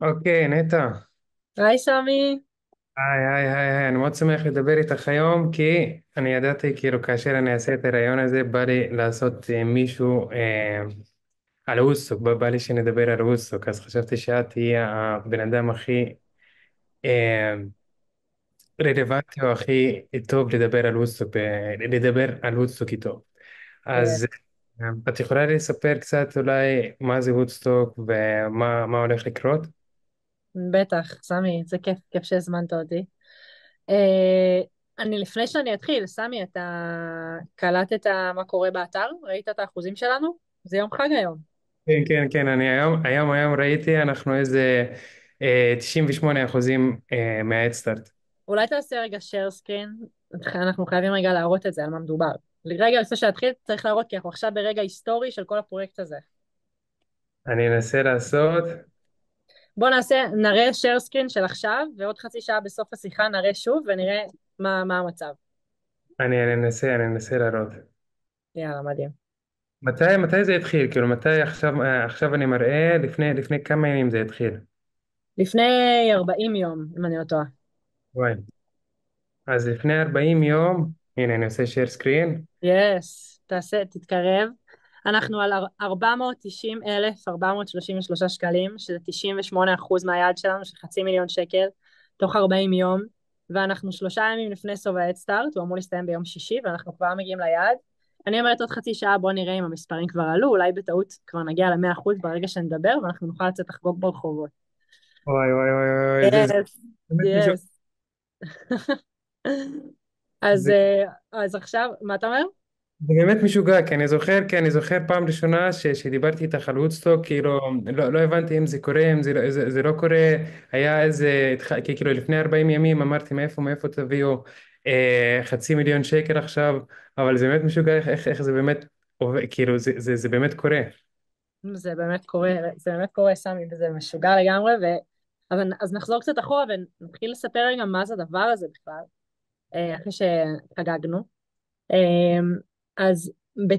אוקיי, נטע. היי סמי. היי, אני מאוד שמח לדבר איתך היום, כי אני ידעתי, כאילו, כאשר אני אעשה את הרעיון הזה, בא לי לעשות מישהו על ווסטוק, בא לי שנדבר על ווסטוק, אז חשבתי שאת תהיה הבן אדם הכי אה, רלוונטי או הכי טוב לדבר על ווסטוק, לדבר על ווסטוק איתו. אז Yes. את יכולה לספר קצת אולי מה זה וודסטוק ומה מה הולך לקרות? בטח, סמי, זה כיף שהזמנת אותי. אה, לפני שאני אתחיל, סמי, אתה קלטת מה קורה באתר? ראית את האחוזים שלנו? זה יום חג היום. כן, אני היום ראיתי, אנחנו איזה 98% מההדסטארט. אולי תעשה רגע share screen, אנחנו חייבים רגע להראות את זה, על מה מדובר. רגע לפני שנתחיל צריך להראות, כי אנחנו עכשיו ברגע היסטורי של כל הפרויקט הזה. אני אנסה לעשות, בוא נראה share screen של עכשיו, ועוד חצי שעה בסוף השיחה נראה שוב, ונראה מה המצב. אני אנסה להראות. יאללה, מדהים. מתי זה התחיל? כאילו, מתי עכשיו אני מראה, לפני כמה ימים זה התחיל? לפני 40 יום, אם אני לא טועה. וואי. אז לפני 40 יום, הנה, אני עושה share screen. יס, תתקרב. אנחנו על 490,433 שקלים, שזה 98% מהיעד שלנו, של חצי מיליון שקל, תוך 40 יום, ואנחנו 3 ימים לפני סוף ההדסטארט, הוא אמור להסתיים ביום שישי, ואנחנו כבר מגיעים ליעד. אני אומרת עוד חצי שעה, בוא נראה אם המספרים כבר עלו, אולי בטעות כבר נגיע ל100% ברגע שנדבר, ואנחנו נוכל לצאת לחגוג ברחובות. וואי, זה יס, באמת מישהו. יס. אז עכשיו, מה אתה אומר? זה באמת משוגע, כי אני זוכר פעם ראשונה שדיברתי איתך על וודסטוק, כאילו, לא הבנתי אם זה קורה, אם זה לא קורה, היה איזה, כאילו, לפני 40 ימים אמרתי מאיפה תביאו חצי מיליון שקל עכשיו, אבל זה באמת משוגע איך זה באמת עובד, כאילו, זה באמת קורה. זה באמת קורה סמי, וזה משוגע לגמרי, אז נחזור קצת אחורה ונתחיל לספר רגע מה זה הדבר הזה בכלל, אחרי שחגגנו. אה, אז ב...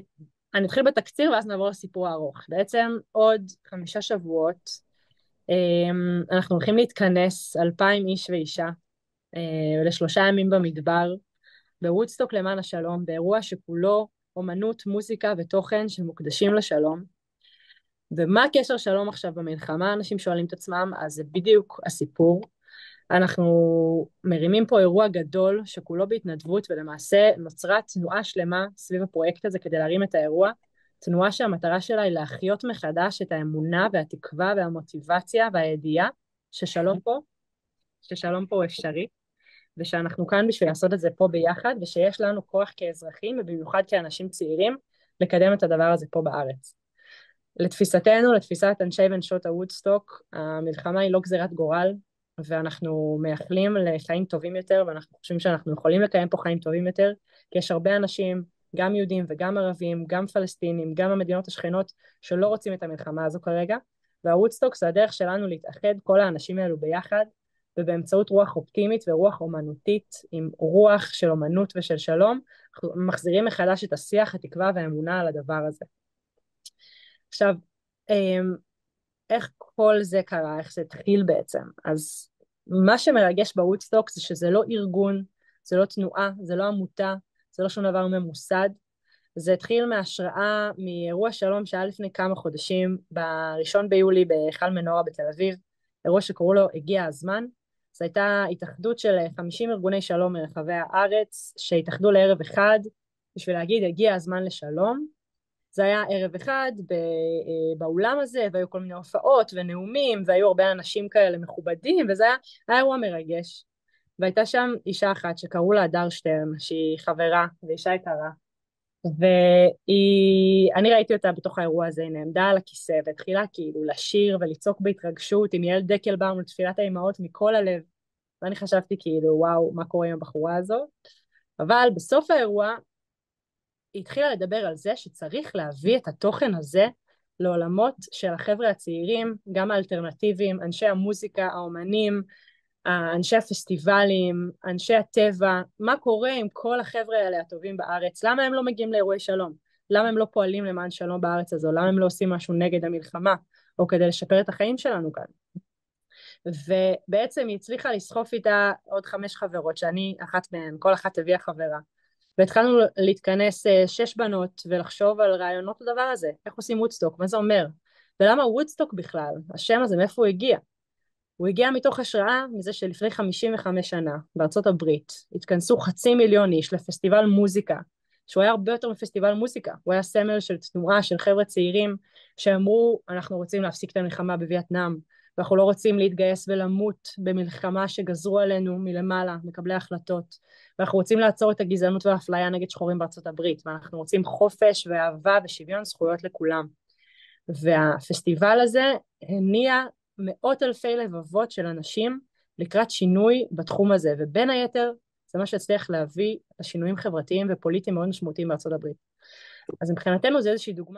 אני אתחיל בתקציר ואז נעבור לסיפור הארוך. בעצם עוד 5 שבועות אנחנו הולכים להתכנס 2,000 איש ואישה ל3 ימים במדבר, בוודסטוק למען השלום, באירוע שכולו אומנות, מוזיקה ותוכן שמוקדשים לשלום. ומה הקשר שלום עכשיו במלחמה? אנשים שואלים את עצמם, אז זה בדיוק הסיפור. אנחנו מרימים פה אירוע גדול שכולו בהתנדבות, ולמעשה נוצרה תנועה שלמה סביב הפרויקט הזה כדי להרים את האירוע. תנועה שהמטרה שלה היא להחיות מחדש את האמונה והתקווה והמוטיבציה והידיעה ששלום פה, ששלום פה הוא אפשרי, ושאנחנו כאן בשביל לעשות את זה פה ביחד, ושיש לנו כוח כאזרחים, ובמיוחד כאנשים צעירים, לקדם את הדבר הזה פה בארץ. לתפיסתנו, לתפיסת אנשי ונשות הוודסטוק, המלחמה היא לא גזירת גורל, ואנחנו מייחלים לחיים טובים יותר, ואנחנו חושבים שאנחנו יכולים לקיים פה חיים טובים יותר, כי יש הרבה אנשים, גם יהודים וגם ערבים, גם פלסטינים, גם המדינות השכנות, שלא רוצים את המלחמה הזו כרגע, והוודסטוק זה הדרך שלנו להתאחד כל האנשים האלו ביחד, ובאמצעות רוח אופטימית ורוח אומנותית, עם רוח של אומנות ושל שלום, אנחנו מחזירים מחדש את השיח, התקווה והאמונה על הדבר הזה. עכשיו, איך כל זה קרה, איך זה התחיל בעצם? אז מה שמרגש בוודסטוק זה שזה לא ארגון, זה לא תנועה, זה לא עמותה, זה לא שום דבר ממוסד. זה התחיל מהשראה מאירוע שלום שהיה לפני כמה חודשים, ב1 ביולי בהיכל מנורה בתל אביב, אירוע שקראו לו הגיע הזמן. זו הייתה התאחדות של 50 ארגוני שלום מרחבי הארץ, שהתאחדו לערב אחד בשביל להגיד הגיע הזמן לשלום. זה היה ערב אחד באולם הזה, והיו כל מיני הופעות ונאומים, והיו הרבה אנשים כאלה מכובדים, וזה היה אירוע מרגש. והייתה שם אישה אחת שקראו לה הדר שטרן, שהיא חברה ואישה יקרה, ואני ראיתי אותה בתוך האירוע הזה, היא נעמדה על הכיסא והתחילה כאילו לשיר ולצעוק בהתרגשות עם יעל דקלבאום לתפילת האימהות מכל הלב, ואני חשבתי כאילו וואו, מה קורה עם הבחורה הזו? אבל בסוף האירוע היא התחילה לדבר על זה שצריך להביא את התוכן הזה לעולמות של החבר'ה הצעירים, גם האלטרנטיביים, אנשי המוזיקה, האומנים, אנשי הפסטיבלים, אנשי הטבע, מה קורה עם כל החבר'ה האלה הטובים בארץ, למה הם לא מגיעים לאירועי שלום, למה הם לא פועלים למען שלום בארץ הזו, למה הם לא עושים משהו נגד המלחמה, או כדי לשפר את החיים שלנו כאן. ובעצם היא הצליחה לסחוף איתה עוד 5 חברות, שאני אחת מהן, כל אחת הביאה חברה. והתחלנו להתכנס 6 בנות ולחשוב על רעיונות לדבר הזה, איך עושים וודסטוק, מה זה אומר, ולמה וודסטוק בכלל, השם הזה מאיפה הוא הגיע. הוא הגיע מתוך השראה מזה שלפני 55 שנה בארצות הברית התכנסו 500,000 איש לפסטיבל מוזיקה, שהוא היה הרבה יותר מפסטיבל מוזיקה, הוא היה סמל של תנועה של חבר'ה צעירים שאמרו אנחנו רוצים להפסיק את המלחמה בווייטנאם, ואנחנו לא רוצים להתגייס ולמות במלחמה שגזרו עלינו מלמעלה מקבלי החלטות, ואנחנו רוצים לעצור את הגזענות והאפליה נגד שחורים בארצות הברית, ואנחנו רוצים חופש ואהבה ושוויון זכויות לכולם. והפסטיבל הזה הניע מאות אלפי לבבות של אנשים לקראת שינוי בתחום הזה, ובין היתר זה מה שהצליח להביא לשינויים חברתיים ופוליטיים מאוד משמעותיים בארצות הברית. אז מבחינתנו זה איזושהי דוגמה